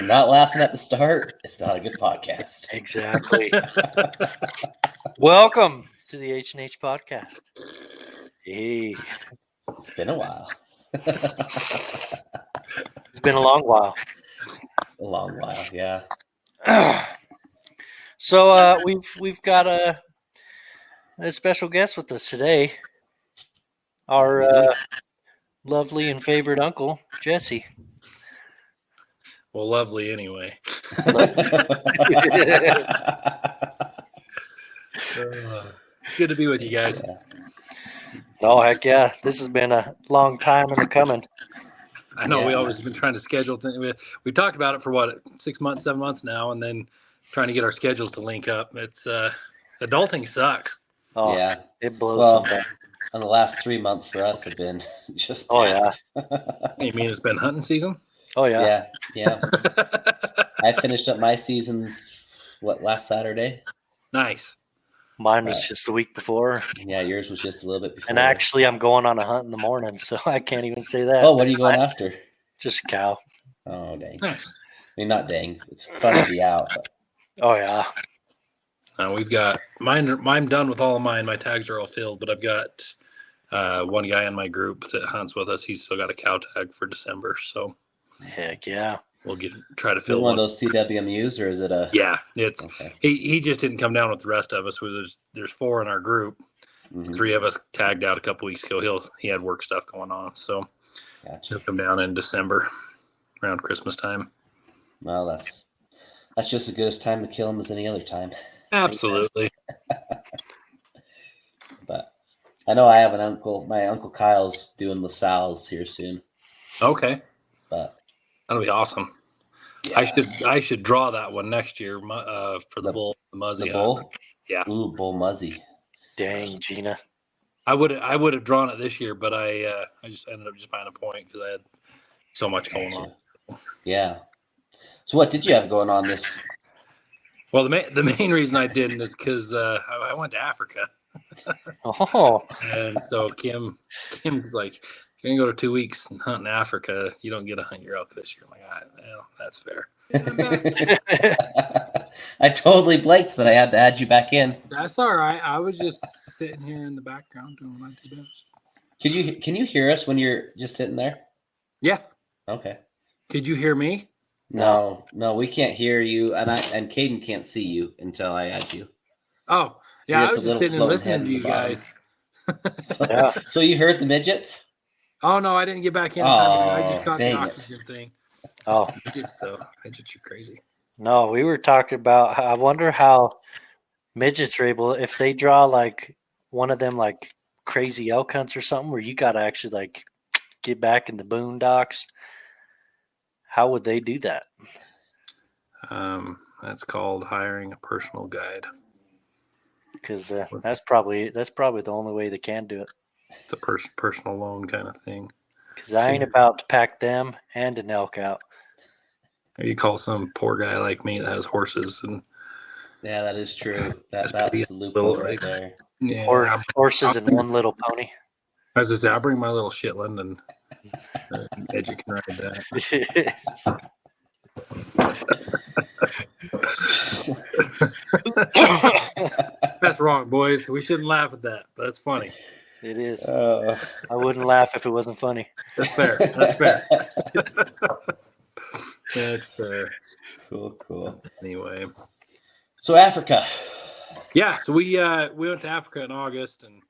you're not laughing at the start, it's not a good podcast. Exactly. Welcome to the H&H podcast. Hey, It's been a while. it's been a long while. A long while, yeah. So we've got a special guest with us today. Our lovely and favorite uncle, Jesse. Well, lovely anyway. Good to be with you guys. Oh, heck yeah. This has been a long time in the coming. I know we Yeah. always been trying to schedule things. We talked about it for what, 6 months, 7 months now, and then trying to get our schedules to link up. It's adulting sucks. Oh, Yeah. it blows Well, sometimes. and the last 3 months for us have been just Oh, yeah. You mean it's been hunting season? Oh, yeah. Yeah. I finished up my seasons, last Saturday? Nice. Mine was just the week before. Yeah, yours was just a little bit before. And actually, I'm going on a hunt in the morning, so I can't even say that. Oh, what are you going after? Just a cow. Oh, dang. Nice. I mean, not dang. It's fun to be out. But Oh, yeah. We've got mine. I'm done with all of mine. My tags are all filled, but I've got one guy in my group that hunts with us. He's still got a cow tag for December, so Heck yeah. we'll try to is it fill one of one. those CWMUs, or is it a? Yeah, it's Okay. he just didn't come down with the rest of us. There's 4 in our group. Mhm. 3 of us tagged out a couple weeks ago. He had work stuff going on, so Gotcha. he'll come down in December around Christmas time. Well, that's just as good as time to kill him as any other time. Absolutely. But I know I have an uncle. My uncle Kyle's doing LaSalle's here soon. Okay, But that'll be awesome. yeah. I should draw that one next year for the bull, the muzzy. The bull? Yeah. Ooh, bull muzzy. Dang, Gina. I would have drawn it this year, but I just ended up just buying a point because I had so much going on. Yeah. So what did you have going on this? Well, the main reason I didn't is because I went to Africa, Oh, and so Kim's like, "You're gonna go to 2 weeks and hunt in Africa. You don't get to hunt your elk this year." I'm like, well, that's fair. I totally blanked that I had to add you back in. That's all right. I was just sitting here in the background doing my do best. Can you hear us when you're just sitting there? Yeah. Okay. Could you hear me? No, we can't hear you, and Caden can't see you until I add you. Oh, yeah. You're I was just sitting and listening to you guys. So, Yeah. so you heard the midgets? Oh no, I didn't get back in time. I just Oh, caught the dang it. oxygen thing. oh. Midgets, though. Midgets, you crazy. No, we were talking about, I wonder how midgets are able, if they draw like one of them like crazy elk hunts or something where you got to actually like get back in the boondocks. How would they do that? That's called hiring a personal guide. Because that's probably the only way they can do it. It's a personal loan kind of thing. Because I ain't about to pack them and an elk out. Or you call some poor guy like me that has horses and Yeah, that is true. That's pretty the loophole little, right there. yeah. Horses and one little pony. I was just I'll bring my little Shetland and Edge can ride that. That's wrong, boys. We shouldn't laugh at that, but it's funny. It is. Uh, I wouldn't laugh if it wasn't funny. That's fair. That's fair. That's fair. Cool. Anyway, So Africa. yeah. So we went to Africa in August, and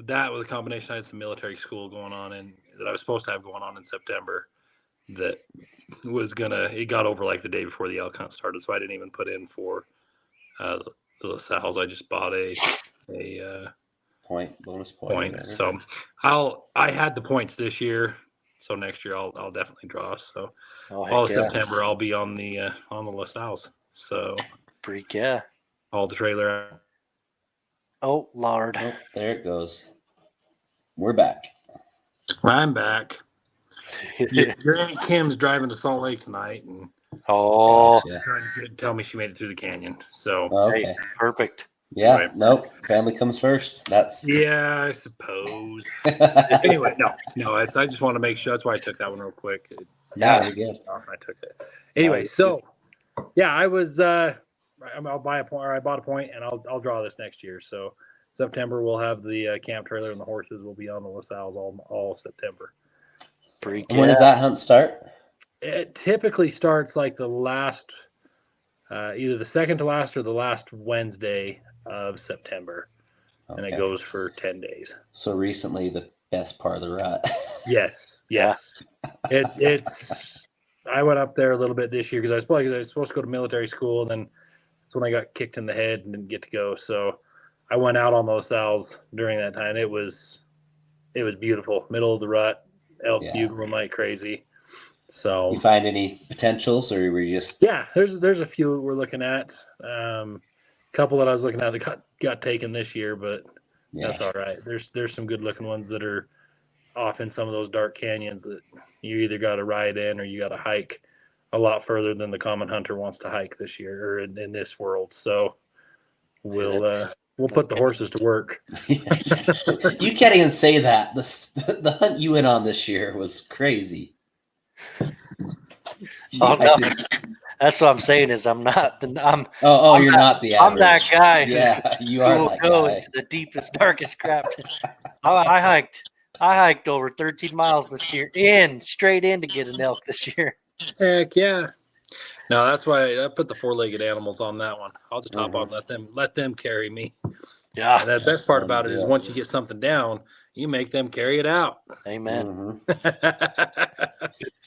that was a combination. I had some military school going on, and that I was supposed to have going on in September. That was it got over like the day before the elk hunt started, so I didn't even put in for the LaSalle's. I just bought a bonus point. point. So I had the points this year, so next year I'll definitely draw. So all of September I'll be on the LaSalle's. So freak yeah. All the trailer. Oh Lord. Oh, there it goes. We're back. I'm back. Your Aunt Kim's driving to Salt Lake tonight and trying to tell me she made it through the canyon. So okay. Hey, perfect. Yeah, right. Nope. Family comes first. That's yeah, I suppose. Anyway, no. I just want to make sure. That's why I took that one real quick. No, you're good. I took it. Anyway, you're so yeah, I was I'll buy a point, or I bought a point, and I'll draw this next year. So September we'll have the camp trailer, and the horses will be on the LaSalle's all of September. Freak And when does that hunt start? It typically starts like the last, either the second to last or the last Wednesday of September, and it Okay. goes for 10 days. So recently, the best part of the rut. Yes. It's. I went up there a little bit this year because I was supposed to go to military school, and then that's when I got kicked in the head and didn't get to go. So I went out on those LaSalle's during that time. It was beautiful, middle of the rut, elk bugling like crazy. So you find any potentials, or were you just? Yeah, there's a few we're looking at. Couple that I was looking at that got taken this year, but that's all right. There's some good looking ones that are off in some of those dark canyons that you either got to ride in or you got to hike a lot further than the common hunter wants to hike this year or in this world. So we'll put the horses to work. You can't even say that. The hunt you went on this year was crazy. Oh, no. That's what I'm saying is I'm not the you're not the average. I'm that guy Yeah, you who are will that go guy. into the deepest, darkest crap. I hiked over 13 miles this year, straight in to get an elk this year. Heck yeah. No, that's why I put the 4-legged animals on that one. I'll just hop on, let them carry me. Yeah. And the best part about it is once you get something down, you make them carry it out. Amen.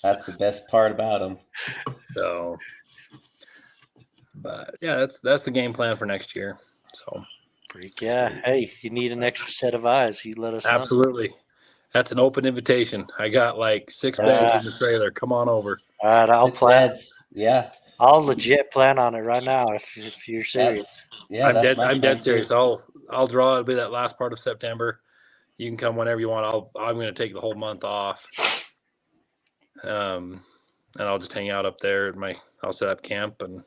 That's the best part about them. So, but yeah, that's the game plan for next year. So, freak yeah. Hey, you need an extra set of eyes, you let us know. Absolutely. That's an open invitation. I got like 6 beds in the trailer. Come on over. All right, I'll 6 plan. beds. Yeah. I'll legit plan on it right now if you're serious. I'm dead serious. I'll draw. It'll be that last part of September. You can come whenever you want. I'm going to take the whole month off. And I'll just hang out up there I'll set up camp, and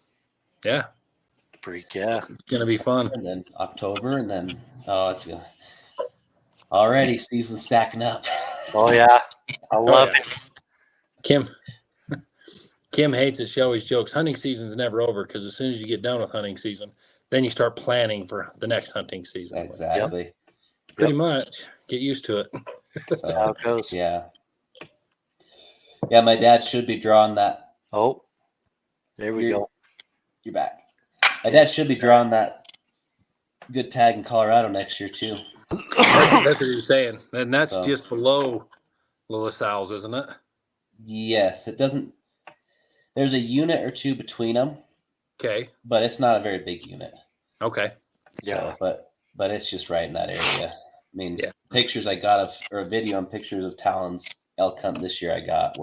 yeah. Freak yeah. It's going to be fun. And then October, and then it's good. Already season stacking up. Oh yeah. I love it. Kim hates it. She always jokes, hunting season's never over, because as soon as you get done with hunting season, then you start planning for the next hunting season. Exactly. Yep. Pretty much. Get used to it. That's how it goes. Yeah. Yeah, my dad should be drawing that. Oh, there we go. You're back. My dad should be drawing that good tag in Colorado next year too. That's what you're saying. And that's just below LaSalle's, isn't it? Yes. It doesn't. There's a unit or two between them. Okay. But it's not a very big unit. Okay. Yeah. But it's just right in that area. I mean, pictures I got or a video on pictures of Talon's elk hunt this year I got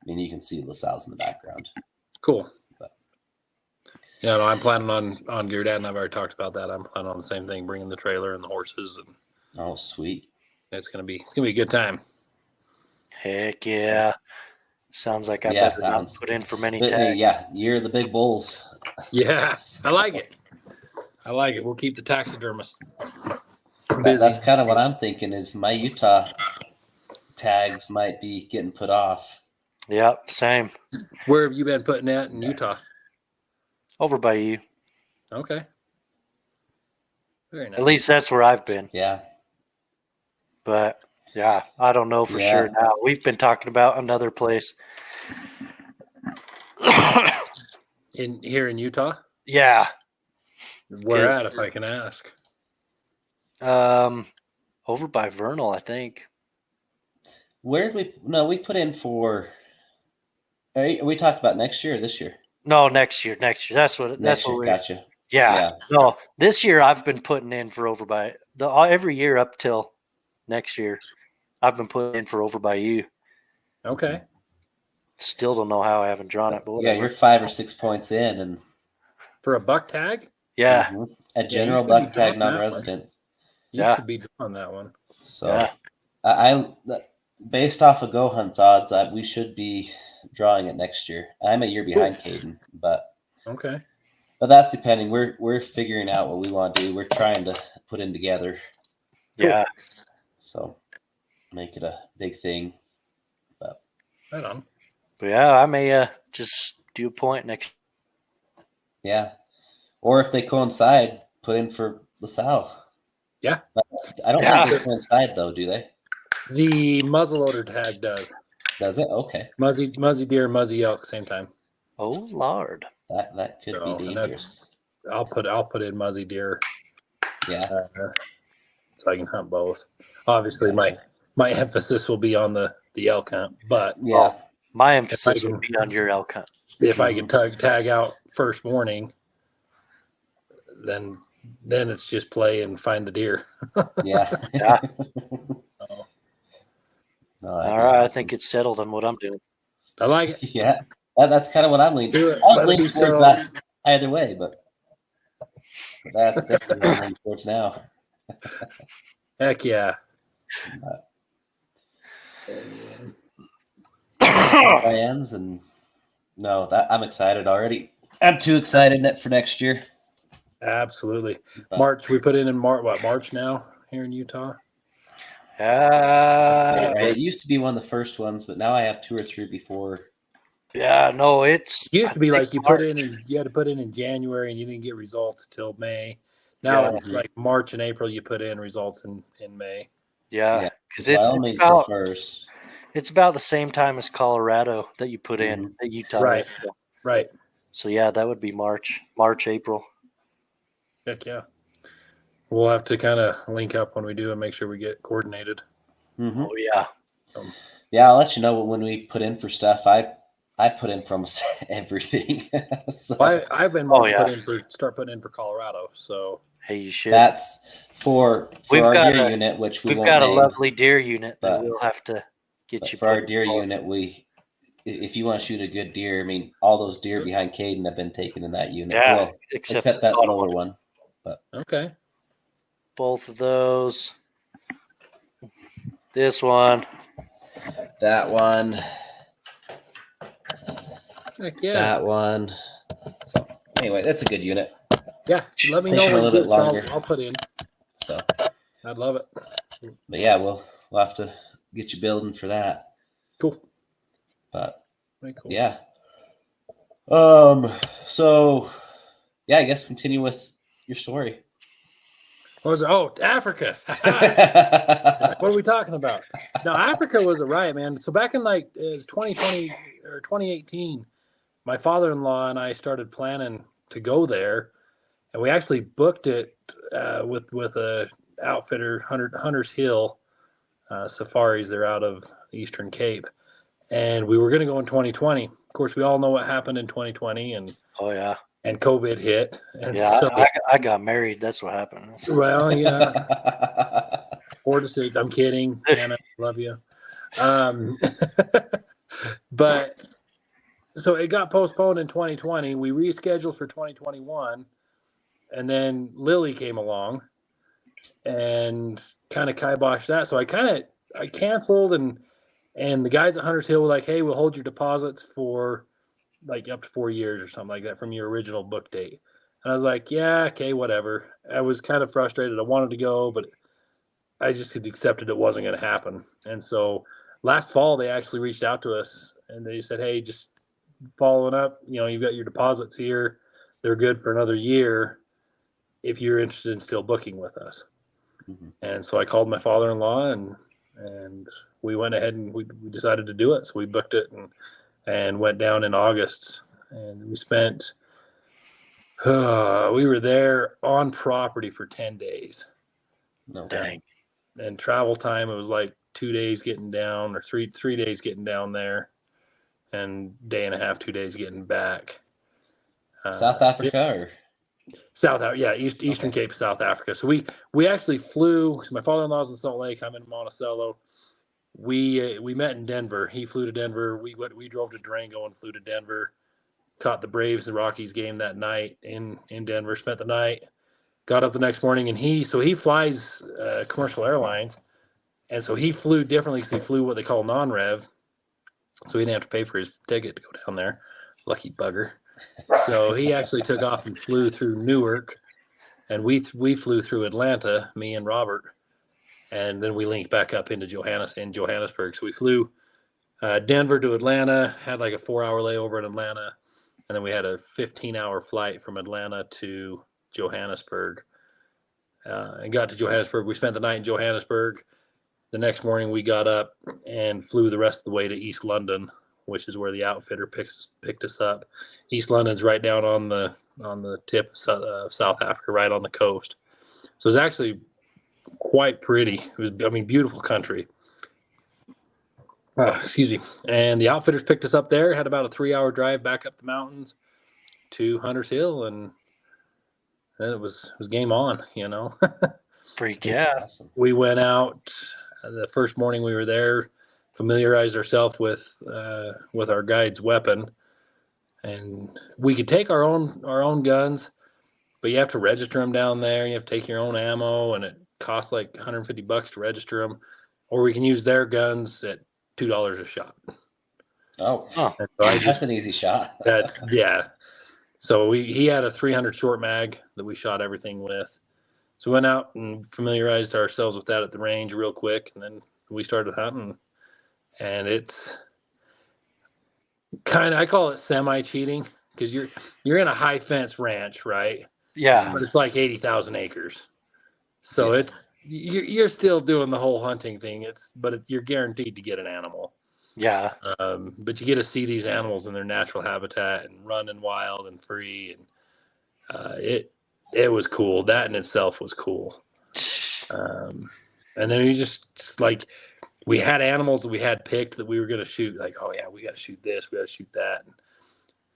you can see LaSalle's in the background. Cool. But, no, I'm planning on gear dad, and I've already talked about that. I'm planning on the same thing, bringing the trailer and the horses, and oh, sweet. It's gonna be a good time. Heck yeah. Sounds like I better not put in for many tags. Yeah, you're the big bulls. Yeah, I like it. We'll keep the taxidermist busy. That's kind of what I'm thinking is my Utah tags might be getting put off. Yep, same. Where have you been putting that in Utah? Over by you. Okay. Very nice. At least that's where I've been. Yeah. But yeah, I don't know for sure now. We've been talking about another place. Here in Utah? Yeah. Where at, if I can ask? Over by Vernal, I think. Where did we put in for? Are we talked about next year or this year? No, next year. That's what we gotcha. Yeah. No, this year I've been putting in for over by every year up till next year. I've been putting in for over by you. Okay. Still don't know how I haven't drawn it, but whatever. Yeah, you're 5 or 6 points in, and for a buck tag. Yeah. A general buck tag, non-resident. You should be drawing that one. So, I based off of Go Hunt's odds, we should be drawing it next year. I'm a year behind Caden, but okay. But that's depending. We're figuring out what we want to do. We're trying to put in together. Yeah. So make it a big thing. But right on. But yeah, I may just do a point next. Yeah. Or if they coincide, put in for LaSalle. Yeah. But I don't think they coincide though, do they? The muzzleloader tag does. Does it? Okay. Muzzy deer, muzzy elk, same time. Oh Lord. That could be dangerous. I'll put in muzzy deer. Yeah. So I can hunt both. Obviously, Gotcha. my emphasis will be on the elk hunt, but Yeah. My emphasis would be on your elk hunt. If I can tag out first morning, then it's just play and find the deer. Yeah. Yeah. No, All right, I think it's settled on what I'm doing. I like it. Yeah. That's kind of what I'm leaning. I was leaning towards that either way, but that's definitely what I'm leaning towards now. Heck yeah. Plans and no, that I'm excited already. I'm too excited for next year. Absolutely. March, we put in March now here in Utah? It used to be one of the first ones, but now I have 2 or 3 before. Yeah, no, it used to be like you had to put in January and you didn't get results till May. Now it's like March and April you put in results in May. Yeah, because it's about the same time as Colorado that you put in at Utah. Right. Right. So yeah, that would be March, April. Heck yeah. We'll have to kind of link up when we do and make sure we get coordinated. Mm-hmm. Oh yeah. Yeah, I'll let you know when we put in for stuff. I put in from everything. So, I've been start putting in for Colorado. So hey, you should. That's for our deer unit, which we've got a lovely deer unit that we'll have to get you for our deer unit. If you want to shoot a good deer, I mean, all those deer behind Caden have been taken in that unit. Yeah, well, except that lower one. But okay. Both of those. This one. That one. Heck yeah. That one. So anyway, that's a good unit. Yeah, let me know a little bit longer. I'll put in. So I'd love it. But yeah, we'll have to get you building for that. Cool. But very cool. Yeah. So yeah, I guess continue with your story. What was it? Oh, Africa. What are we talking about? No, Africa was a riot, man. So back in it was 2020 or 2018, my father-in-law and I started planning to go there, and we actually booked it with a outfitter, Hunter's Hill Safaris. They're out of Eastern Cape, and we were going to go in 2020. Of course, we all know what happened in 2020, and oh yeah. And COVID hit. And yeah, I got married. That's what happened. Well, yeah. Poor decision. I'm kidding. Anna, love you. But so it got postponed in 2020. We rescheduled for 2021. And then Lily came along and kind of kiboshed that. So I canceled and the guys at Hunter's Hill were like, hey, we'll hold your deposits for up to 4 years or something like that from your original book date. And I was like, yeah, okay, whatever. I was kind of frustrated. I wanted to go, but I just had accepted it wasn't going to happen. And so last fall, they actually reached out to us and they said, hey, just following up, you've got your deposits here. They're good for another year if you're interested in still booking with us. Mm-hmm. And so I called my father-in-law and we went ahead and we decided to do it. So we booked it and went down in August, and we spent we were there on property for 10 days. No dang. And travel time, it was like 2 days getting down or three days getting down there and day and a half, 2 days getting back. South Africa Eastern Cape, South Africa. So we actually flew. So my father-in-law's in Salt Lake. I'm in Monticello. We met in Denver. He flew to Denver. We drove to Durango and flew to Denver. Caught the Braves and Rockies game that night in Denver. Spent the night. Got up the next morning and he flies commercial airlines, and so he flew differently because he flew what they call non-rev. So he didn't have to pay for his ticket to go down there. Lucky bugger. So he actually took off and flew through Newark, and we flew through Atlanta, me and Robert, and then we linked back up into Johannesburg. So we flew Denver to Atlanta, had like a 4-hour layover in Atlanta. And then we had a 15-hour flight from Atlanta to Johannesburg. And got to Johannesburg. We spent the night in Johannesburg. The next morning we got up and flew the rest of the way to East London, which is where the outfitter picked us up. East London's right down on the tip of South Africa, right on the coast. So it's actually quite pretty. It was, beautiful country. Excuse me. And the outfitters picked us up there. Had about a 3-hour drive back up the mountains to Hunters Hill, and then it was game on. Freak yeah. Awesome. We went out the first morning we were there, familiarized ourselves with our guide's weapon, and we could take our own guns, but you have to register them down there. You have to take your own ammo, and it costs like $150 to register them. Or we can use their guns at $2 a shot. Oh, so that's an easy shot. So he had a 300 short mag that we shot everything with. So we went out and familiarized ourselves with that at the range real quick, and then we started hunting. And it's kind of, I call it semi-cheating, because you're in a high fence ranch, right? Yeah. But it's like 80,000 acres. So you're still doing the whole hunting thing. But you're guaranteed to get an animal. Yeah. But you get to see these animals in their natural habitat and running wild and free, and it was cool. That in itself was cool. And then we just like, we had animals that we had picked that we were going to shoot. Like, oh yeah, we got to shoot this, we got to shoot that. And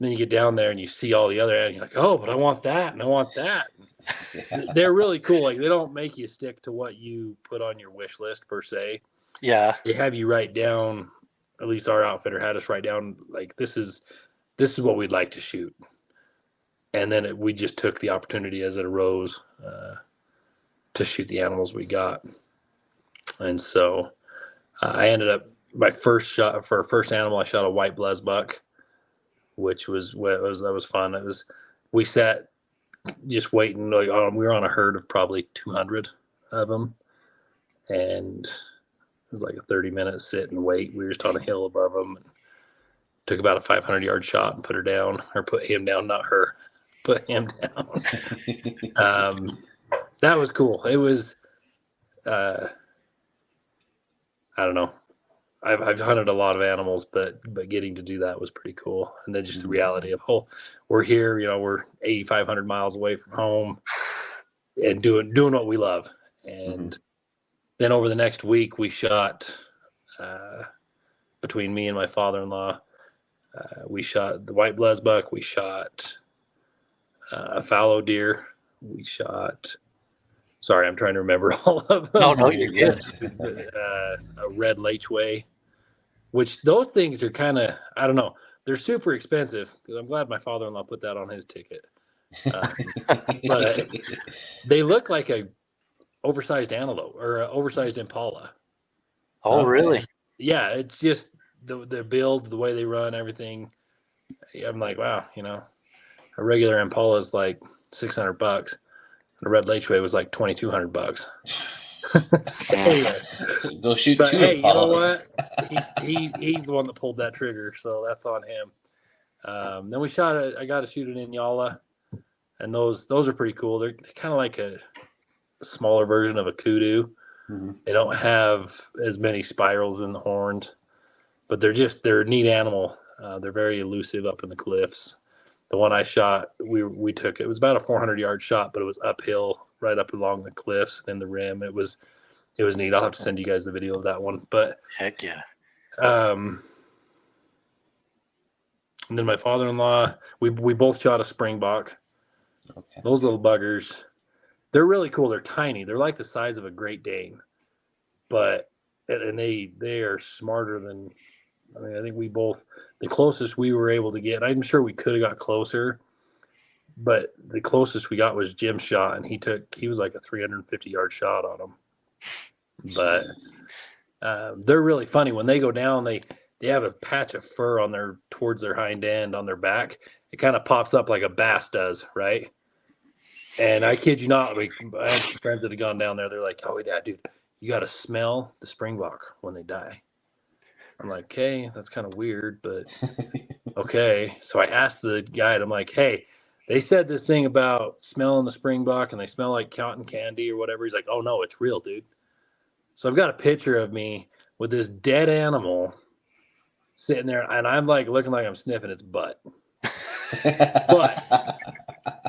then you get down there and you see all the other animals. You're like, oh, but I want that and I want that. Yeah. They're really cool. Like, they don't make you stick to what you put on your wish list per se. Yeah. They have you write down. At least our outfitter had us write down, like, this is what we'd like to shoot. And then we just took the opportunity as it arose to shoot the animals we got. And so I ended up, my first shot for our first animal, I shot a white blesbuck, which was that was fun. We sat just waiting, like, we were on a herd of probably 200 of them, and it was like a 30-minute sit and wait. We were just on a hill above them. Took about a 500-yard shot and put her down, or put him down, not her. Put him down. That was cool. It was, I don't know. I've hunted a lot of animals, but getting to do that was pretty cool. And then just the reality of, we're here, we're 8,500 miles away from home, and doing what we love. And then over the next week, we shot, between me and my father-in-law, we shot the white blesbuck, we shot a fallow deer, we shot, sorry, I'm trying to remember all of them. No, you're good. A red lacheway, which those things are kind of, I don't know, they're super expensive, because I'm glad my father-in-law put that on his ticket. But they look like a oversized antelope or an oversized impala. Oh, really? Yeah, it's just the build, the way they run, everything. I'm like, wow, a regular impala is like $600, and a red lacheway was like $2,200. Go shoot but two hey, Impalas. You know what? He's the one that pulled that trigger, so that's on him. Then we shot it. I got to shoot an Inyala, and those are pretty cool. They're kind of like a smaller version of a kudu. They don't have as many spirals in the horns, but they're a neat animal. They're very elusive up in the cliffs. The one I shot, we took, it was about a 400-yard shot, but it was uphill, right up along the cliffs and in the rim. It was neat. I'll have to send you guys the video of that one. But heck yeah. And then my father-in-law, we both shot a springbok. Okay. Those little buggers, they're really cool. They're tiny. They're like the size of a Great Dane, and they are smarter than. I think the closest we were able to get. I'm sure we could have got closer, but the closest we got was Jim's shot, and he was like a 350-yard shot on them. But they're really funny when they go down. They have a patch of fur towards their hind end on their back. It kind of pops up like a bass does, right? And I kid you not, I have some friends that have gone down there. They're like, "Oh, yeah, dude, you got to smell the springbok when they die." I'm like, okay, that's kind of weird, but okay. So I asked the guide, I'm like, hey, they said this thing about smelling the springbok and they smell like cotton candy or whatever. He's like, oh no, it's real, dude. So I've got a picture of me with this dead animal sitting there, and I'm like looking like I'm sniffing its butt. But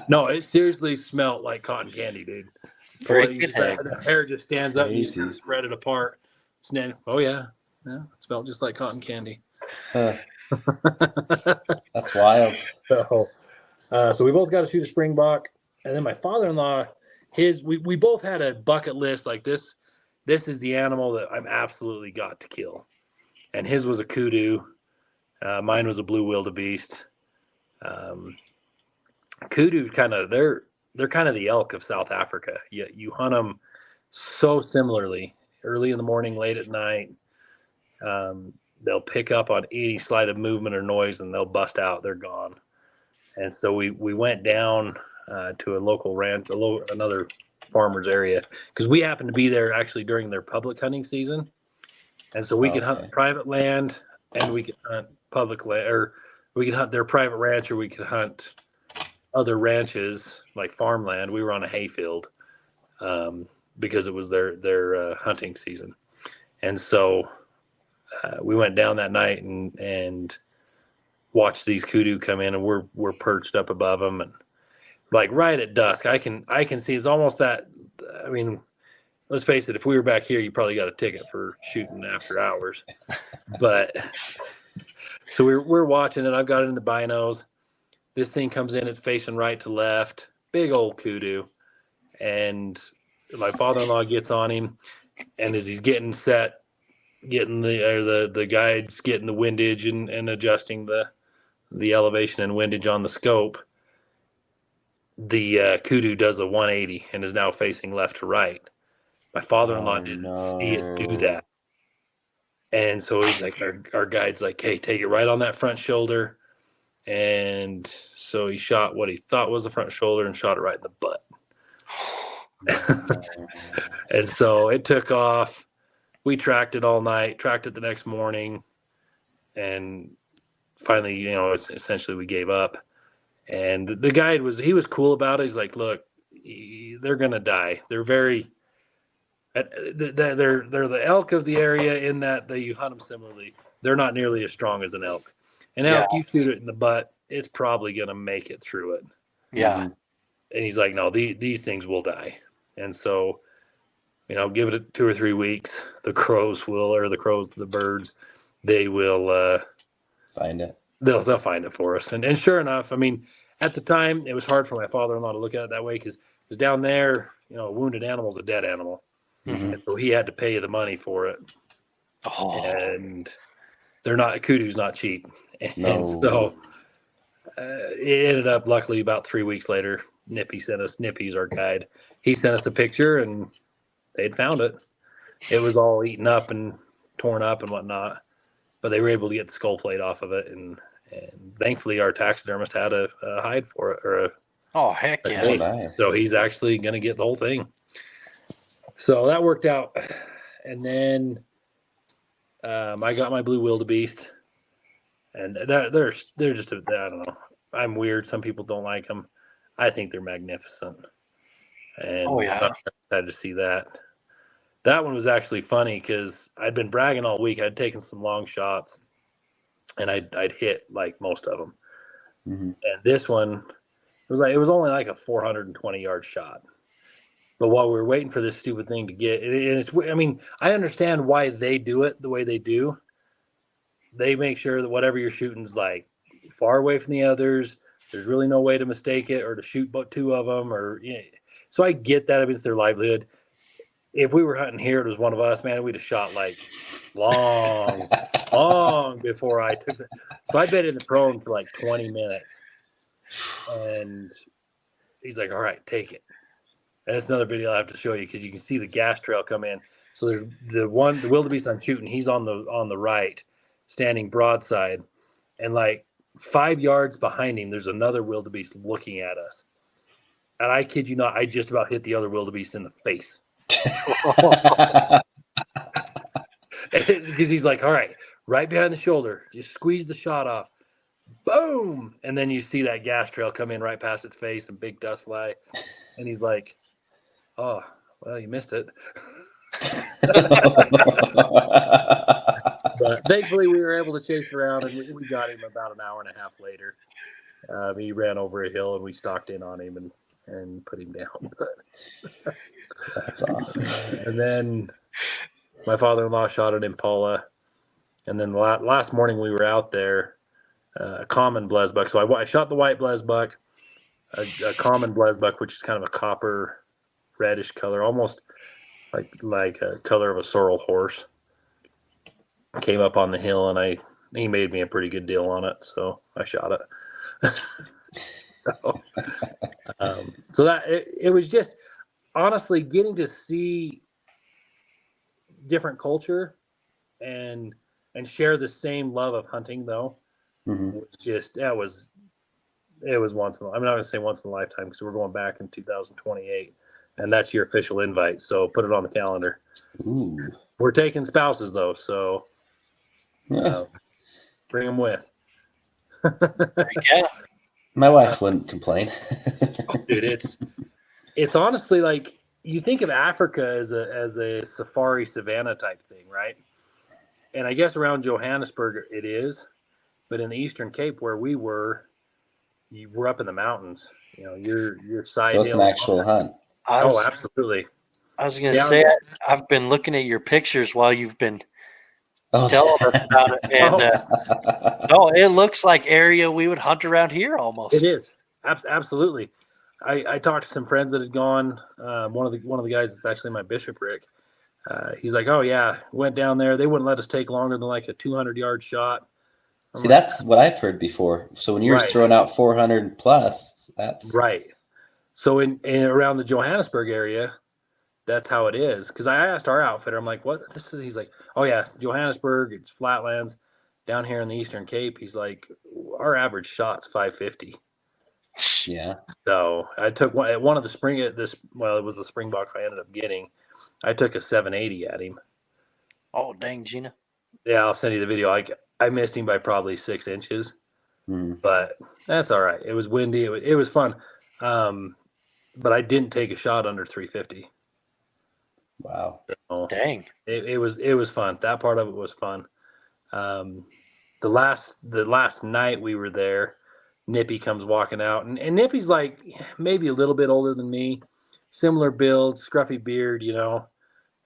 no, it seriously smelled like cotton candy, dude. The hair just stands up and you just kind of spread it apart. Oh yeah, it smelled just like cotton candy. That's wild. So we both got to shoot a springbok, and then my father-in-law, we both had a bucket list like this. This is the animal that I'm absolutely got to kill, and his was a kudu. Mine was a blue wildebeest. Kudu they're kind of the elk of South Africa. You hunt them so similarly, early in the morning, late at night. They'll pick up on any slight of movement or noise and they'll bust out. They're gone. And so we went down to a local ranch, another farmer's area, because we happened to be there actually during their public hunting season. And so we could hunt private land and we could hunt public land, or we could hunt their private ranch, or we could hunt other ranches like farmland. We were on a hayfield because it was their hunting season. And so we went down that night and watched these kudu come in, and we're perched up above them, and like right at dusk, I can see it's almost that. I mean, let's face it, if we were back here, you probably got a ticket for shooting after hours. But so we're watching it. I've got it in the binos. This thing comes in, it's facing right to left, big old kudu, and my father-in-law gets on him, and as he's getting set, getting the guides getting the windage and adjusting the elevation and windage on the scope, the kudu does a 180 and is now facing left to right. My father-in-law didn't see it do that. And so he's like, our guide's like, hey, take it right on that front shoulder. And so he shot what he thought was the front shoulder and shot it right in the butt. And so it took off. We tracked it all night, tracked it the next morning, and finally, essentially we gave up. And the guide he was cool about it. He's like, look, they're going to die. They're they're the elk of the area in that you hunt them similarly. They're not nearly as strong as an elk. And elk, you shoot it in the butt, it's probably going to make it through it. Yeah. And he's like, no, these things will die. And so, give it 2 or 3 weeks. The birds, they will find it. They'll find it for us. And sure enough, I mean, at the time, it was hard for my father-in-law to look at it that way because down there, a wounded animal is a dead animal. Mm-hmm. And so he had to pay the money for it. Oh. And kudu's not cheap. And so it ended up, luckily, about 3 weeks later, Nippy's our guide. He sent us a picture and they'd found it. It was all eaten up and torn up and whatnot, but they were able to get the skull plate off of it. And thankfully our taxidermist had a hide for it, or heck yeah. Nice. So he's actually going to get the whole thing. So that worked out. And then I got my blue wildebeest, and they're just I don't know. I'm weird. Some people don't like them. I think they're magnificent. And so I had to see that. That one was actually funny because I'd been bragging all week. I'd taken some long shots, and I'd hit like most of them. Mm-hmm. And this one, it was only like a 420-yard shot. But while we were waiting for this stupid thing to get, I understand why they do it the way they do. They make sure that whatever you're shooting is like far away from the others. There's really no way to mistake it or to shoot but 2 of them. So I get that. I mean, it's their livelihood. If we were hunting here, it was one of us, man, we'd have shot like long before I took it. So I'd been in the prone for like 20 minutes. And he's like, all right, take it. And it's another video I'll have to show you because you can see the gas trail come in. So there's the wildebeest I'm shooting. He's on the right, standing broadside, and like 5 yards behind him, there's another wildebeest looking at us. And I kid you not, I just about hit the other wildebeest in the face. Because he's like, all right, right behind the shoulder. Just squeeze the shot off. Boom! And then you see that gas trail come in right past its face and big dust fly. And he's like, oh, well, you missed it. But thankfully, we were able to chase around, and we got him about an hour and a half later. He ran over a hill, and we stalked in on him and put him down. That's awesome. And then my father-in-law shot an impala. And then last morning we were out there, a common blesbuck. So I shot the white blesbuck, a common blesbuck, which is kind of a copper reddish color, almost like a color of a sorrel horse. Came up on the hill, and he made me a pretty good deal on it, so I shot it. So that it was just honestly getting to see different culture and share the same love of hunting, though. Mm-hmm. Was just it was once in I'm not going to say once in a lifetime, because we're going back in 2028, and that's your official invite, so put it on the calendar. Ooh. We're taking spouses though, so bring them with. Yeah. My wife wouldn't complain. Dude, it's honestly like, you think of Africa as a safari savanna type thing, right? And I guess around Johannesburg it is, but in the Eastern Cape where we were, you were up in the mountains. You know, your side So it's an hill. actual hunt. Absolutely. I was going to say, I've been looking at your pictures while you've been telling us about it, and no, it looks like area we would hunt around here almost. It is absolutely. I talked to some friends that had gone. One of the guys that's actually my bishopric. He's like, oh yeah, went down there. They wouldn't let us take longer than like a 200-yard shot. See, that's what I've heard before. So when you're throwing out 400 plus, that's right. So in around the Johannesburg area, that's how it is. Because I asked our outfitter, I'm like, what this is? He's like, oh yeah, Johannesburg, it's flatlands. Down here in the Eastern Cape, he's like, our average shot's 550. Yeah. So I took one of the spring at this. Well, it was the springbok I ended up getting. I took a 780 at him. Oh dang, Gina. Yeah, I'll send you the video. I missed him by probably 6 inches, but that's all right. It was windy. It was fun, but I didn't take a shot under 350. Wow. So dang. It was fun. That part of it was fun. The last night we were there, Nippy comes walking out, and Nippy's like maybe a little bit older than me, similar build, scruffy beard, you know.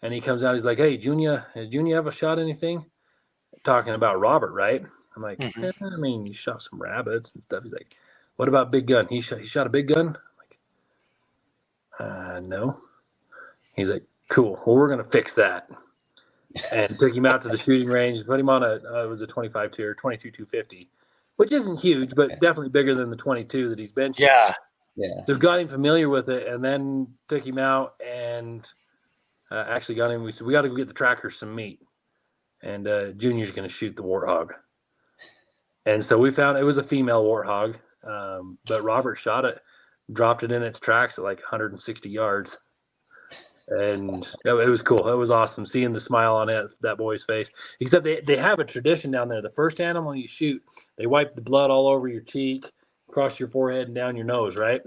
And he comes out, he's like, "Hey, Junior, has Junior ever shot anything?" Talking about Robert, right? I'm like, I mean, he shot some rabbits and stuff. He's like, "What about big gun? He shot a big gun?" I'm like, no. He's like, "Cool. Well, we're gonna fix that." And took him out to the shooting range, put him on it was a 25 tier, 22 250, which isn't huge, but definitely bigger than the 22 that he's been shooting. Yeah. So got him familiar with it, and then took him out and actually got him. We said, we got to go get the trackers some meat, and Junior's going to shoot the warthog. And so we found it was a female warthog, but Robert shot it, dropped it in its tracks at like 160 yards. And it was cool. It was awesome seeing the smile on that boy's face. Except they have a tradition down there. The first animal you shoot, they wipe the blood all over your cheek, across your forehead, and down your nose, right?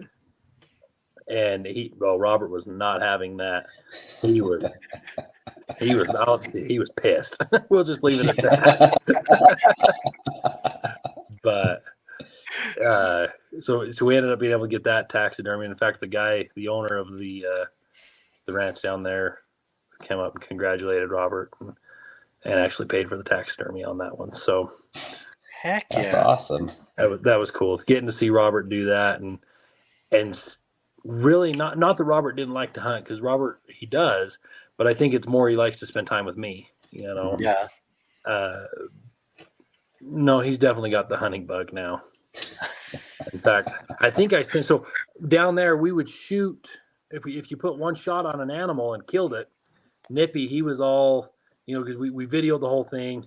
And Robert was not having that. He was pissed. We'll just leave it at that. But so we ended up being able to get that taxidermy. In fact, the owner of the ranch down there came up and congratulated Robert and actually paid for the taxidermy on that one. So heck yeah, that's awesome. That was cool. It's getting to see Robert do that, and really not that Robert didn't like to hunt, because Robert, he does, but I think it's more he likes to spend time with me, you know. Yeah. No, he's definitely got the hunting bug now. In fact, I think so down there we would shoot if you put one shot on an animal and killed it. Nippy, he was all, you know, because we videoed the whole thing,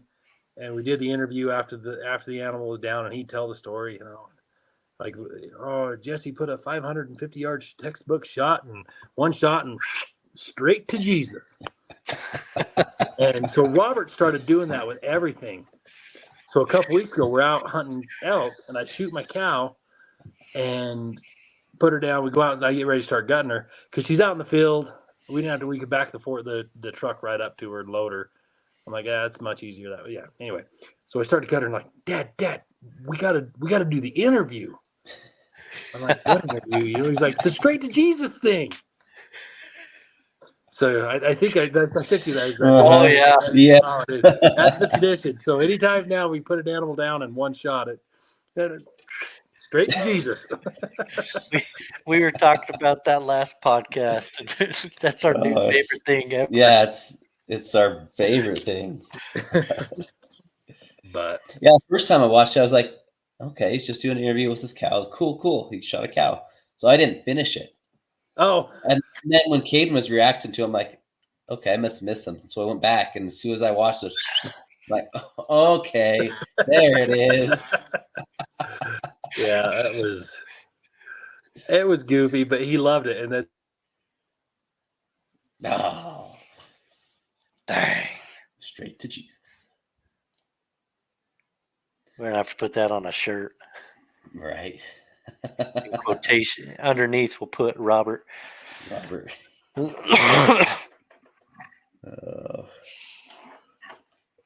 and we did the interview after the animal was down, and he'd tell the story, you know, like, oh, Jesse put a 550-yard textbook shot and one shot and straight to Jesus. And so Robert started doing that with everything. So a couple weeks ago, we're out hunting elk, and I shoot my cow and put her down. We go out and I get ready to start gutting her because she's out in the field. We didn't have to. We could back the truck right up to her and load her. I'm like, that's much easier that way. Yeah. Anyway, so I started cutting her. And like, Dad, we gotta do the interview. I'm like, what interview? You know, he's like, the straight to Jesus thing. So I think I sent you that. Oh yeah. Yeah. Oh, that's the tradition. So anytime now we put an animal down in one shot, it straight to Jesus. We were talking about that last podcast. That's our new favorite thing ever. Yeah, it's our favorite thing. But yeah, first time I watched it, I was like, okay, he's just doing an interview with his cow. Cool. He shot a cow. So I didn't finish it. Oh. And then when Caden was reacting to him, like, okay, I must have missed something. So I went back, and as soon as I watched it, like, okay, there it is. Yeah, it was goofy, but he loved it. And then Oh, dang, straight to Jesus. We're gonna have to put that on a shirt. Right. In quotation underneath, we'll put Robert.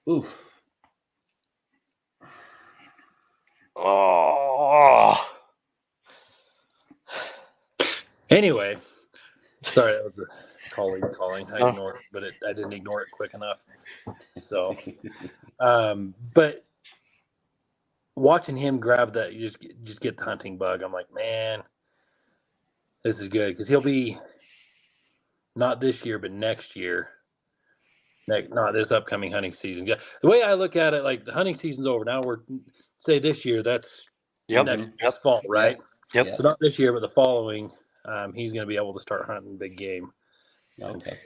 Ooh. Oh. Anyway, sorry, that was a colleague calling. I ignored it, but I didn't ignore it quick enough. So, but watching him grab that, you just get the hunting bug. I'm like, man, this is good because he'll be not this year, but next year. Not this upcoming hunting season. Yeah, the way I look at it, like the hunting season's over. Now we're say this year. That's next fall, right? Yep. So not this year, but the following, he's going to be able to start hunting big game. Okay.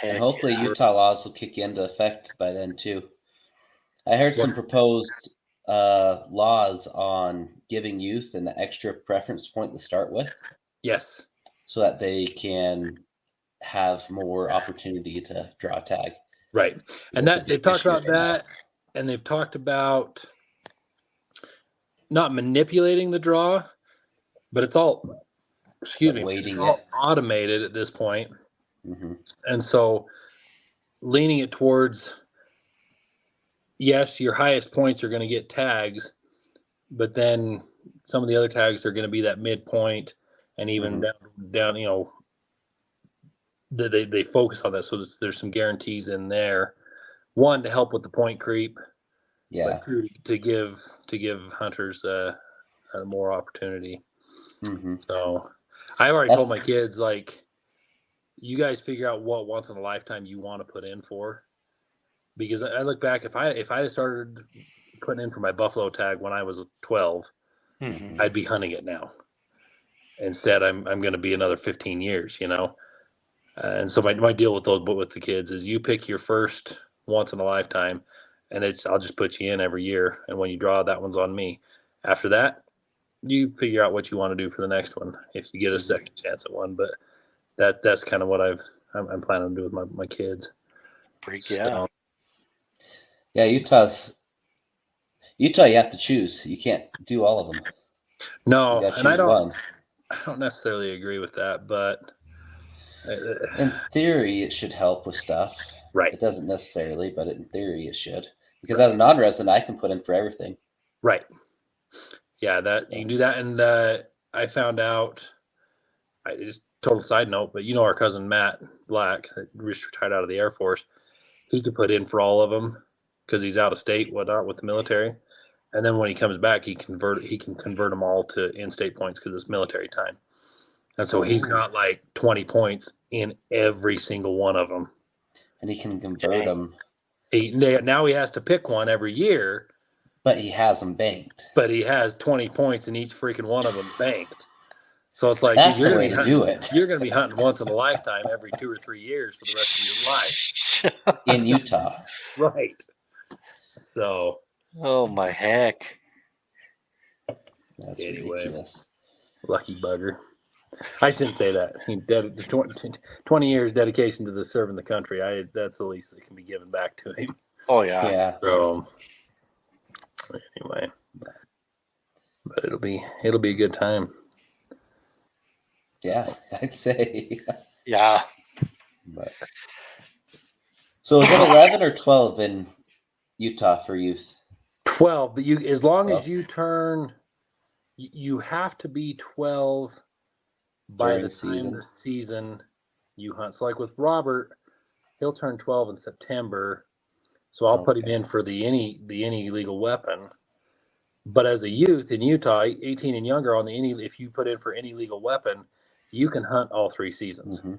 And hopefully Utah laws will kick into effect by then too. I heard some proposed laws on giving youth an extra preference point to start with. Yes. So that they can have more opportunity to draw a tag. Right. And that they've talked about that, and they've talked about not manipulating the draw, but it's all it's all automated at this point. Mm-hmm. And so leaning it towards, yes, your highest points are going to get tags, but then some of the other tags are going to be that midpoint and even down, you know, they focus on that. So there's some guarantees in there. One, to help with the point creep. Yeah. But two, to give hunters more opportunity. Mm-hmm. So I've already told my kids, like, you guys figure out what once in a lifetime you want to put in for. Because I look back, if I had started putting in for my buffalo tag when I was 12, I'd be hunting it now. Instead, I'm going to be another 15 years, you know. And so my deal with the kids is you pick your first once in a lifetime, and I'll just put you in every year. And when you draw, that one's on me. After that, you figure out what you want to do for the next one if you get a second chance at one. But that's kind of what I'm planning to do with my kids. Yeah. Yeah, Utah, you have to choose. You can't do all of them. No, and I don't necessarily agree with that, but in theory, it should help with stuff. Right. It doesn't necessarily, but in theory, it should. Because as a non-resident, I can put in for everything. Right. Yeah, that you can do that. And I found out, just total side note, but you know our cousin Matt Black, just retired out of the Air Force, he could put in for all of them because he's out of state, whatnot, with the military. And then when he comes back, he can convert them all to in-state points because it's military time. And so he's got like 20 points in every single one of them. And he can convert them. Now he has to pick one every year. But he has them banked. But he has 20 points in each freaking one of them banked. So it's like, that's the way to do it. You're going to be hunting once in a lifetime every 2 or 3 years for the rest of your life. In Utah. Right. So. Oh, my heck. That's ridiculous. Lucky bugger. I shouldn't say that. 20 years dedication to the serving the country. That's the least that can be given back to him. Oh yeah. So, Anyway, but it'll be a good time. Yeah, I'd say. Yeah. But so is it 11 or 12 in Utah for youth? 12, but as long 12? as you turn, you have to be 12 by During the time season? the season you hunt. So like with Robert, he'll turn 12 in September. So I'll put him in for the any illegal weapon. But as a youth in Utah, 18 and younger if you put in for any legal weapon, you can hunt all 3 seasons. Mm-hmm.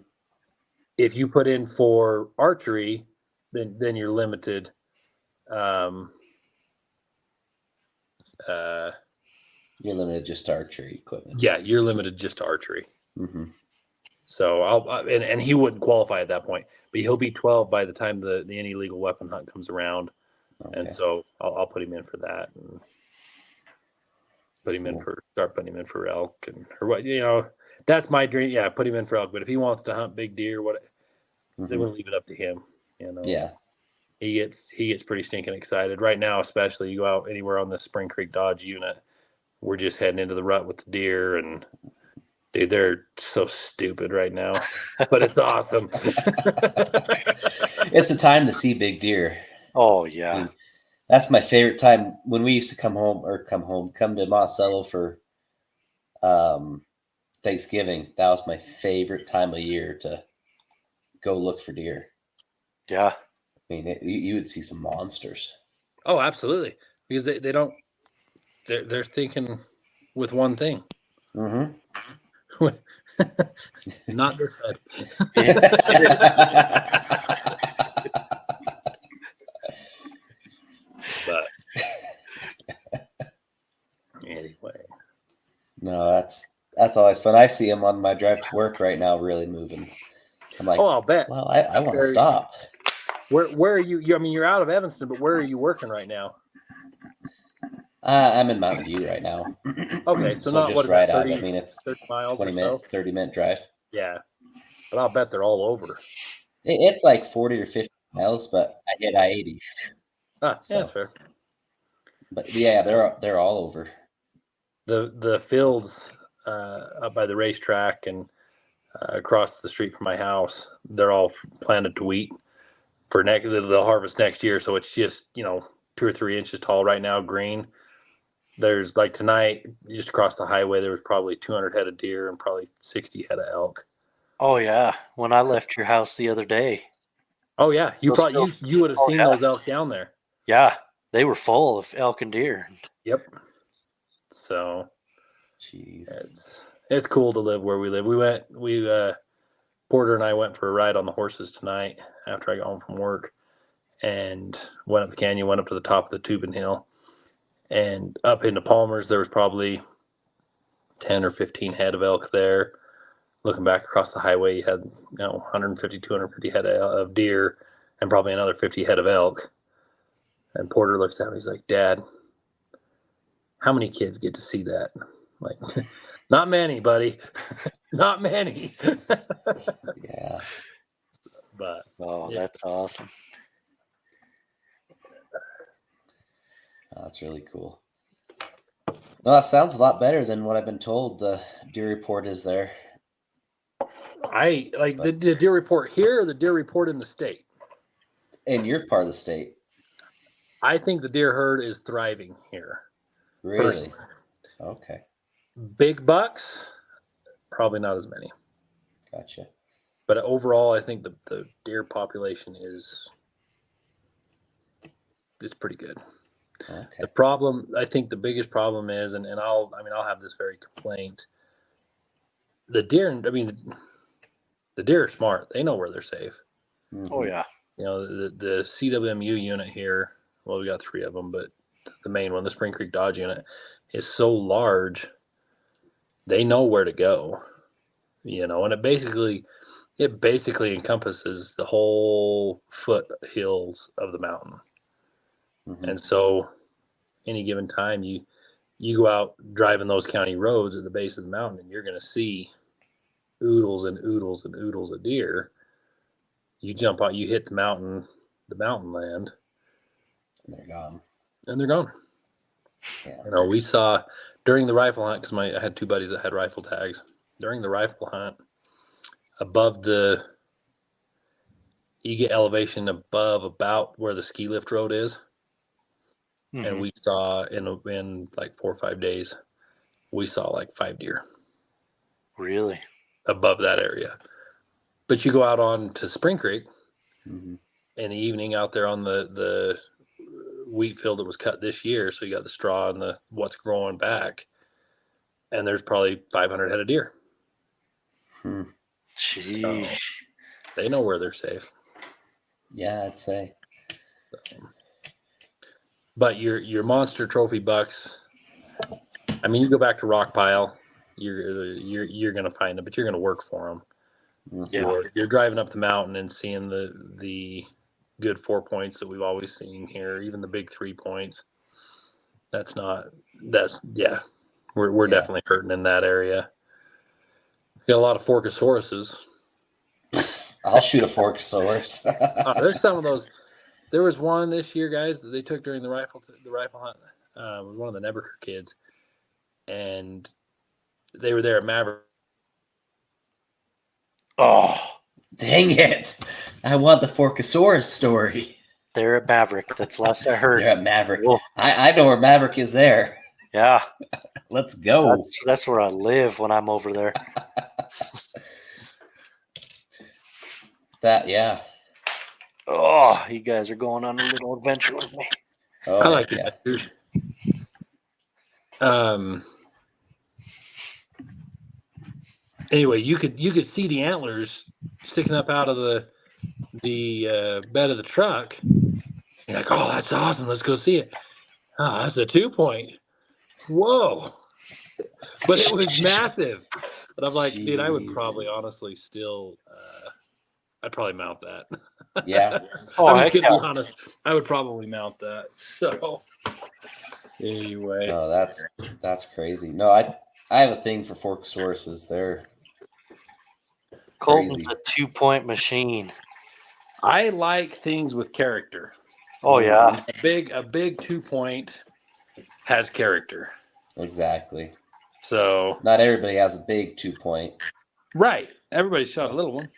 If you put in for archery, then you're limited. You're limited just to archery equipment. Yeah, you're limited just to archery. Mm-hmm. So and he wouldn't qualify at that point, but he'll be 12 by the time the any legal weapon hunt comes around. Okay. And so I'll put him in for that, and start putting him in for elk or what, that's my dream. Yeah, put him in for elk. But if he wants to hunt big deer, they want to leave it up to him. Yeah. He gets pretty stinking excited right now, especially you go out anywhere on the Spring Creek Dodge unit. We're just heading into the rut with the deer, and dude, they're so stupid right now, but it's awesome. It's a time to see big deer. Oh yeah. I mean, that's my favorite time when we used to come to Monticello for Thanksgiving. That was my favorite time of year to go look for deer. Yeah. I mean, you would see some monsters. Oh, absolutely, because they don't. They're thinking with one thing. Mm-hmm. Not this head. But anyway. No, that's always fun. I see them on my drive to work right now, really moving. I'm like, oh, I'll bet. Well, I want to stop. Where are you? I mean, you're out of Evanston, but where are you working right now? I'm in Mountain View right now. Okay, so not just what is right that, 30, out. I mean, it's 30 miles 30-minute drive. Yeah, but I'll bet they're all over. It's like 40 or 50 miles, but I hit I-80. Yeah, that's fair. But yeah, they're all over. The fields up by the racetrack and across the street from my house, they're all planted to wheat for they'll harvest next year. So it's just 2 or 3 inches tall right now, green. There's like tonight, just across the highway, there was probably 200 head of deer and probably 60 head of elk. Oh yeah, when I left your house the other day. Oh yeah, you would have seen those elk down there. Yeah, they were full of elk and deer. Yep. So, jeez, it's cool to live where we live. Porter and I went for a ride on the horses tonight after I got home from work, and went up the canyon, went up to the top of the Tubin Hill, and up into Palmer's. There was probably 10 or 15 head of elk there. Looking back across the highway, you had 150, 250 head of deer and probably another 50 head of elk. And Porter looks at me, he's like, "Dad, how many kids get to see that?" I'm like, not many, buddy. Not many. Yeah. But that's awesome. That's really cool. Well, that sounds a lot better than what I've been told the deer report is there. I like the deer report here or the deer report in the state? In your part of the state. I think the deer herd is thriving here. Really? Personally. Okay. Big bucks, probably not as many. Gotcha. But overall, I think the deer population is pretty good. Okay. The problem, I think the biggest problem is, and I'll have this very complaint. The deer are smart. They know where they're safe. Mm-hmm. Oh yeah. The CWMU unit here, well, we got 3 of them, but the main one, the Spring Creek Dodge unit, is so large. They know where to go, and it basically encompasses the whole foothills of the mountain. Mm-hmm. And so any given time you go out driving those county roads at the base of the mountain, and you're going to see oodles and oodles and oodles of deer. You jump out, you hit the mountain land, And they're gone. and they're gone. Yeah. You know, we saw during the rifle hunt, because I had two buddies that had rifle tags. During the rifle hunt, you get elevation above about where the ski lift road is. Mhm. And we saw in like 4 or 5 days, we saw like 5 deer Really? above that area. But you go out on to Spring Creek Mm-hmm. in the evening out there on the wheat field that was cut this year. So you got the straw and the what's growing back. And there's probably 500 head of deer. Hmm. Jeez. So they know where they're safe. Yeah, I'd say. But your monster trophy bucks, I mean, you go back to rock pile, you're gonna find them, but you're gonna work for them. Mm-hmm. Yeah. You're driving up the mountain and seeing the good 4 points that we've always seen here, even the big 3 points. We're definitely hurting in that area. We got a lot of Forkasauruses. I'll shoot a Forkasarus. There's some of those. There was one this year, guys, that they took during the rifle hunt. It was one of the Nebuchadnezzar kids, and they were there at Maverick. Oh, Dang it. I want the Forkasarus story. they're at Maverick. That's the last I heard. They're at Maverick. Cool. I know where Maverick is there. Yeah. Let's go. That's where I live when I'm over there. Yeah. Oh, you guys are going on a little adventure with me. Oh, I like yeah. it. Anyway, you could see the antlers sticking up out of the bed of the truck. You're like, oh, that's awesome. Let's go see it. Oh, that's a 2 point. Whoa. But it was massive. But I'm like, dude, I would Jeez. probably honestly still, I'd probably mount that. Yeah. Oh, I'm heck just gonna yeah. be honest. I would probably mount that. So anyway, Oh, that's crazy. No, I have a thing for Forkasauruses. They're Colton's crazy. a 2-point machine. I like things with character. Oh, yeah. A big 2 point has character. Exactly. So Not everybody has a big 2 point. right, everybody shot a little one.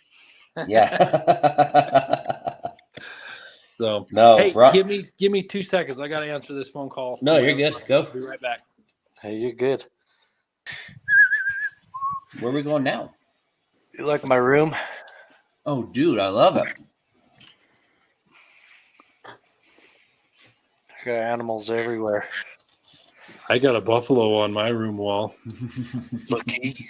Yeah. So No, hey, bro. give me 2 seconds. I got to answer this phone call. No, you're good. Go. I'll be right back. Hey, you're good. Where are we going now? You like my room? Oh, dude, I love it. I got animals everywhere. I got a buffalo on my room wall. Looky.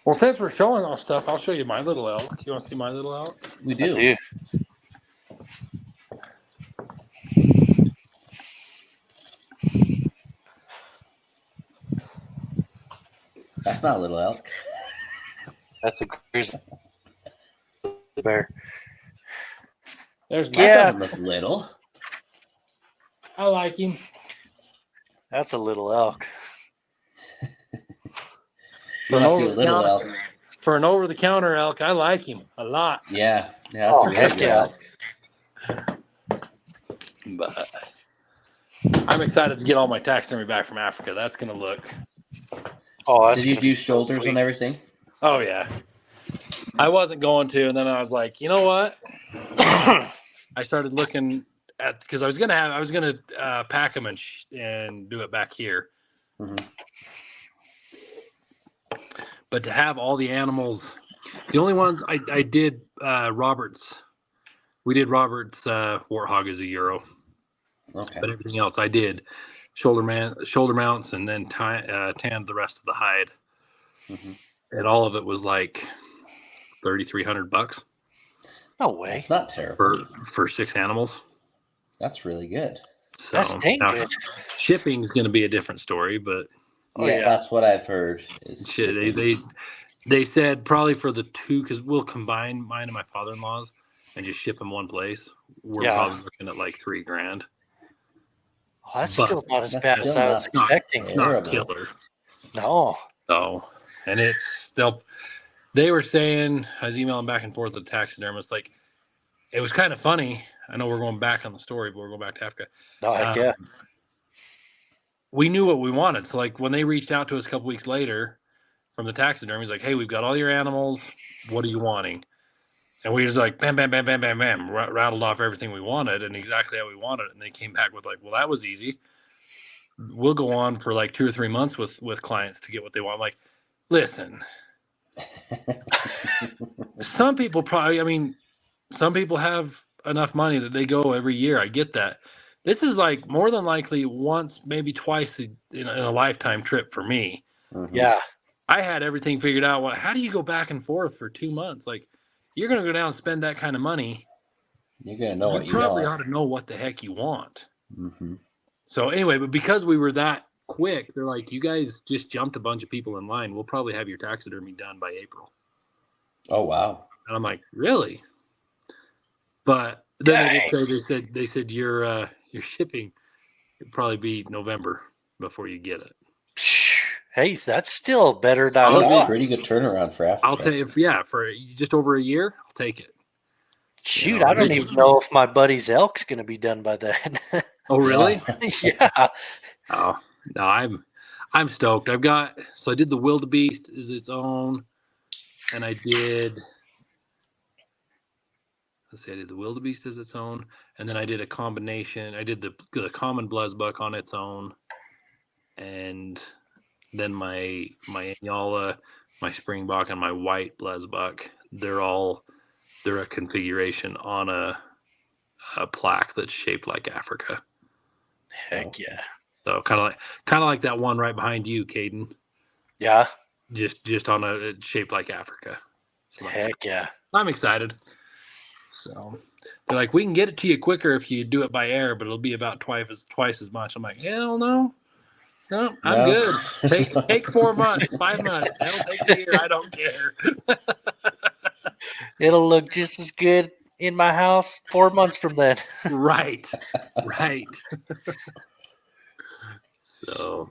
Well, since we're showing off stuff, I'll show you my little elk. You want to see my little elk? We I do. do. That's not a little elk. That's a grizzly bear. There's That Yeah. doesn't look little. I like him. That's a little elk. You want to see a little elk? For an over-the-counter elk, I like him a lot. Yeah. Yeah, that's Oh, a really heck good yeah. elk. But I'm excited to get all my taxidermy back from Africa. That's going to look. Oh, that's Did you gonna be do so shoulders sweet. and everything? Oh, yeah. I wasn't going to, and then I was like, you know what? I started looking at, because I was gonna pack them and do it back here. Mm-hmm. But to have all the animals, the only ones I did Robert's. We did Robert's warthog as a euro, Okay. but everything else I did shoulder mounts, and then tanned the rest of the hide, Mm-hmm. and all of it was like $3,300 No way. That's not terrible. for 6 animals. That's really good. So That's dang now, good. shipping is going to be a different story, but Oh, yeah, yeah. that's what I've heard. Is they said probably for the 2, because we'll combine mine and my father-in-law's and just ship them one place. We're Yeah. probably looking at like $3,000. Oh, that's But still not as that's bad as still I was not- expecting. It's not Terrible. killer. No. So, and they were saying, I was emailing back and forth with the taxidermist, like, it was kind of funny. I know we're going back on the story, but we're going back to Africa. No, heck yeah. we knew what we wanted. So like when they reached out to us a couple weeks later from the taxidermy, he's like, hey, we've got all your animals. What are you wanting? And we was like, bam, bam, bam, bam, bam, bam, rattled off everything we wanted and exactly how we wanted it. And they came back with like, well, that was easy. We'll go on for like 2 or 3 months with clients to get what they want. I'm like, listen, some people have enough money that they go every year. I get that. This is like more than likely once, maybe twice in a lifetime trip for me. Mm-hmm. Yeah. I had everything figured out. Well, how do you go back and forth for 2 months? Like, you're going to go down and spend that kind of money. You're going to know what you probably want. ought to know what the heck you want. Mm-hmm. So anyway, but because we were that quick, they're like, you guys just jumped a bunch of people in line. We'll probably have your taxidermy done by April. Oh, wow. And I'm like, really? But then they said your shipping would probably be November before you get it. Hey, that's still better than That'll be a pretty good turnaround for Africa. I'll take for just over a year. I'll take it. Shoot, I don't even know if my buddy's elk's going to be done by then. Oh, really? Yeah. Oh no, I'm stoked. I did the wildebeest as its own, and I did the wildebeest as its own, and then I did a combination. I did the common blesbuck on its own, and then my Inyala, my springbok, and my white blesbuck. They're a configuration on a plaque that's shaped like Africa. Heck yeah! So kind of like that one right behind you, Caden. Yeah. Just on a shaped like Africa. So heck yeah! I'm excited. So they're like, we can get it to you quicker if you do it by air, but it'll be about twice as much. I'm like, hell no. No, I'm good. Take 4 months, 5 months. That'll take a year. I don't care. It'll look just as good in my house 4 months from then. Right. So.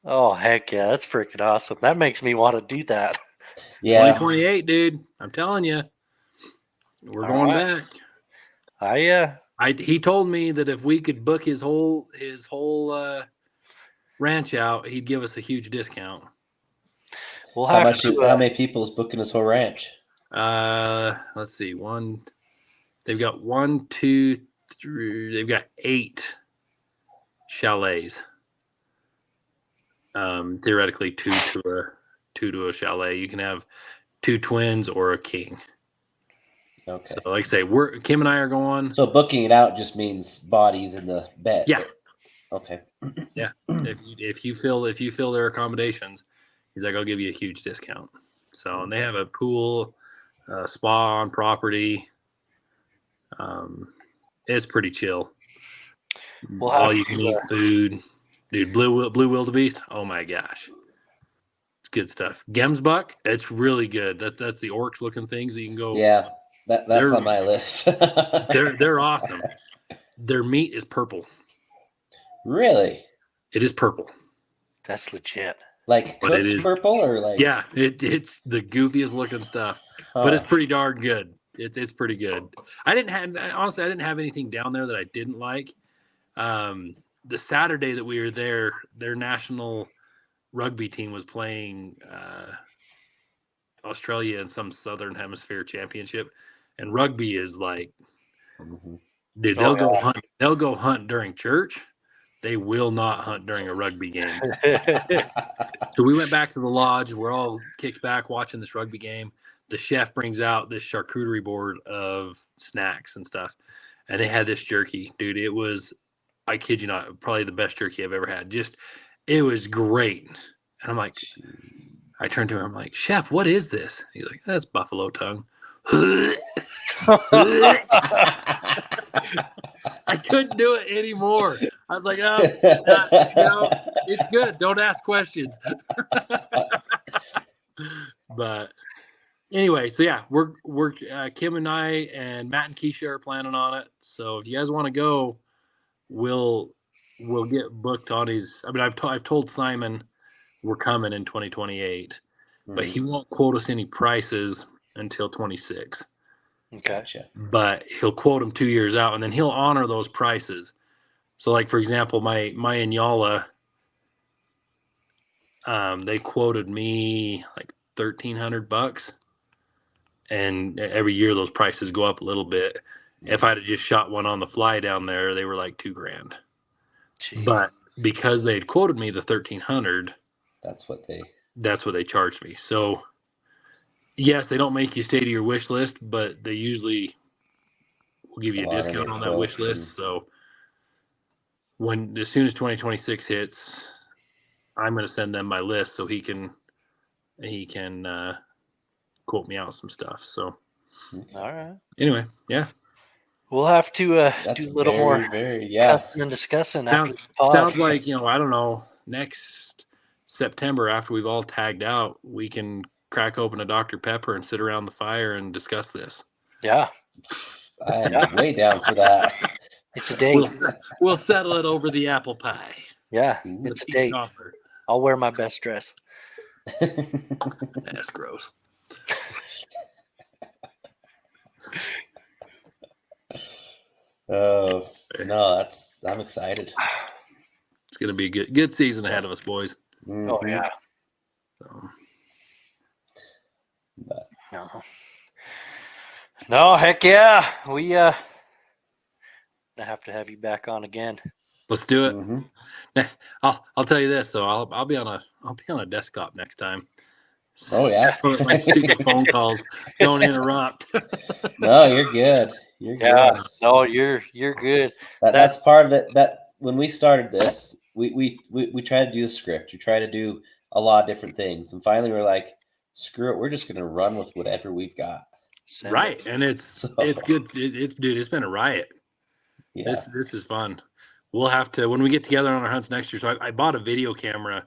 Oh, heck yeah. That's freaking awesome. That makes me want to do that. Yeah. 2028, dude. I'm telling you. We're going back. He told me that if we could book his whole ranch out, he'd give us a huge discount. We'll how have many people is booking his whole ranch? Let's see. They've got 1, 2, 3. They've got 8 chalets. Theoretically, two to a chalet. You can have 2 twins or a king. Okay. So, like I say, Kim and I are going. So booking it out just means bodies in the bed. Yeah. Okay. Yeah. If you fill their accommodations, he's like, I'll give you a huge discount. So, and they have a pool, spa on property. It's pretty chill. All you can eat food, dude. Blue wildebeest. Oh my gosh, it's good stuff. Gemsbuck, it's really good. That's the orcs looking things that you can go. Yeah, that's on my list. they're awesome. Their meat is purple. Really? It is purple. That's legit. Like cooked purple or like? Yeah, it's the goofiest looking stuff, but it's pretty darn good. It's pretty good. I didn't have anything down there that I didn't like. The Saturday that we were there, their national rugby team was playing Australia in some Southern Hemisphere championship, and rugby is like, dude, they'll go hunt during church. They will not hunt during a rugby game. So we went back to the lodge. We're all kicked back watching this rugby game. The chef brings out this charcuterie board of snacks and stuff. And they had this jerky. Dude, it was, I kid you not, probably the best jerky I've ever had. It was great. And I'm like, I turned to him, I'm like, Chef, what is this? He's like, that's buffalo tongue. I couldn't do it anymore. I was like, no, it's good. Don't ask questions. But anyway, so yeah, we're Kim and I and Matt and Keisha are planning on it. So if you guys want to go, we'll get booked on his. I mean, I've told Simon we're coming in 2028, but he won't quote us any prices until 26. Okay. But he'll quote them 2 years out, and then he'll honor those prices. So, like for example, my Inyala, they quoted me like $1,300, and every year those prices go up a little bit. If I'd have just shot one on the fly down there, they were like $2,000. Jeez. But because they had quoted me the 1,300, That's what they charged me. So yes, they don't make you stay to your wish list, but they usually will give you a discount on that wish list. So as soon as 2026 hits, I'm going to send them my list so he can quote me out some stuff. So All right. Anyway, yeah. We'll have to do a little more cussing and discussing after the pod. Sounds like, I don't know, next September after we've all tagged out, we can crack open a Dr. Pepper and sit around the fire and discuss this. Yeah. I am way down for that. It's a date. We'll settle it over the apple pie. Yeah, it's a date. Offer. I'll wear my best dress. That's gross. Oh no, I'm excited. It's gonna be a good season ahead of us, boys. Oh yeah. No, heck yeah. We gonna have to have you back on again. Let's do it. Mm-hmm. I'll tell you this though. I'll be on a desktop next time. Oh yeah. My stupid phone calls don't interrupt. No, you're good. You're good. No, you're good. That's part of it. That when we started this, we tried to do a script. We tried to do a lot of different things, and finally we're like, screw it. We're just gonna run with whatever we've got. Right, and it's good. Dude, it's been a riot. Yeah, this is fun. We'll have to when we get together on our hunts next year. So I bought a video camera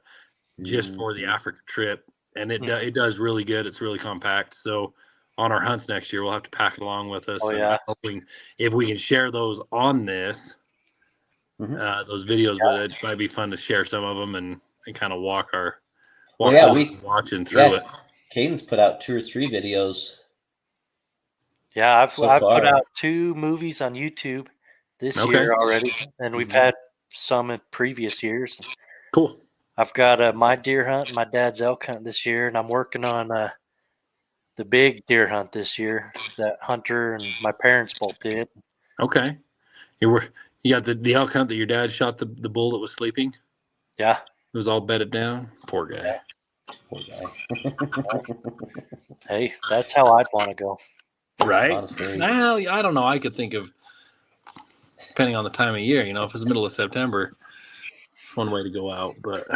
just for the Africa trip, and it does really good. It's really compact. So on our hunts next year, we'll have to pack it along with us. Oh yeah. Hoping if we can share those on this, those videos, but it might be fun to share some of them and kind of walk watching through it. Caden's put out 2 or 3 videos. Yeah, I've put out 2 movies on YouTube this year already, and we've had some in previous years. Cool. I've got my deer hunt and my dad's elk hunt this year, and I'm working on the big deer hunt this year that Hunter and my parents both did. Okay. You got the elk hunt that your dad shot the bull that was sleeping? Yeah. It was all bedded down? Poor guy. Yeah. Poor guy. Hey, that's how I'd want to go. Right? Honestly. Well, I don't know. I could think of, depending on the time of year, if it's the middle of September, one way to go out, but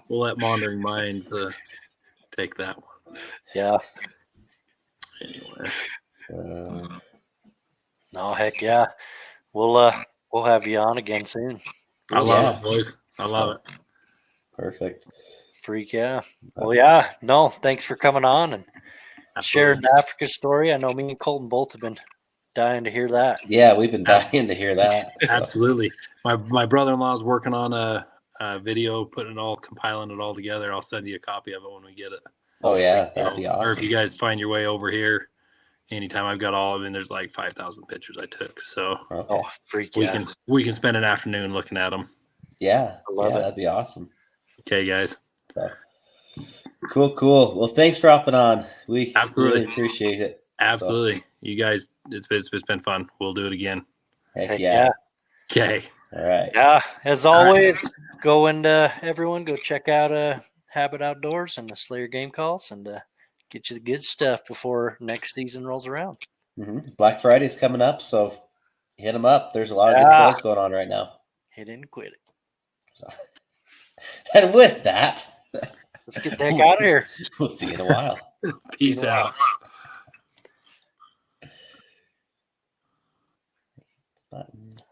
we'll let Wandering Minds take that one. Yeah. Anyway. No, heck yeah. We'll have you on again soon. I love it, boys. I love it. Perfect. Freak, yeah. Well, yeah. No, thanks for coming on and sharing the Africa story. I know me and Colton both have been dying to hear that. Yeah, we've been dying to hear that. Absolutely. My brother-in-law is working on a video, compiling it all together. I'll send you a copy of it when we get it. Oh yeah, that'd be awesome. Or if you guys find your way over here anytime, I've got all of them. There's like 5,000 pictures I took. So we can spend an afternoon looking at them. Yeah, I love it. That'd be awesome. Okay, guys. So, cool. Well, thanks for hopping on. We really appreciate it. Absolutely. So. You guys, it's been fun. We'll do it again. Heck yeah. Okay. All right. Yeah. As always, everyone go check out Habit Outdoors and the Slayer Game Calls and get you the good stuff before next season rolls around. Black Friday's coming up, so hit them up. There's a lot of good sales going on right now. Hit it and quit it. So. And with that, let's get the heck out of here. We'll see you in a while. Peace out.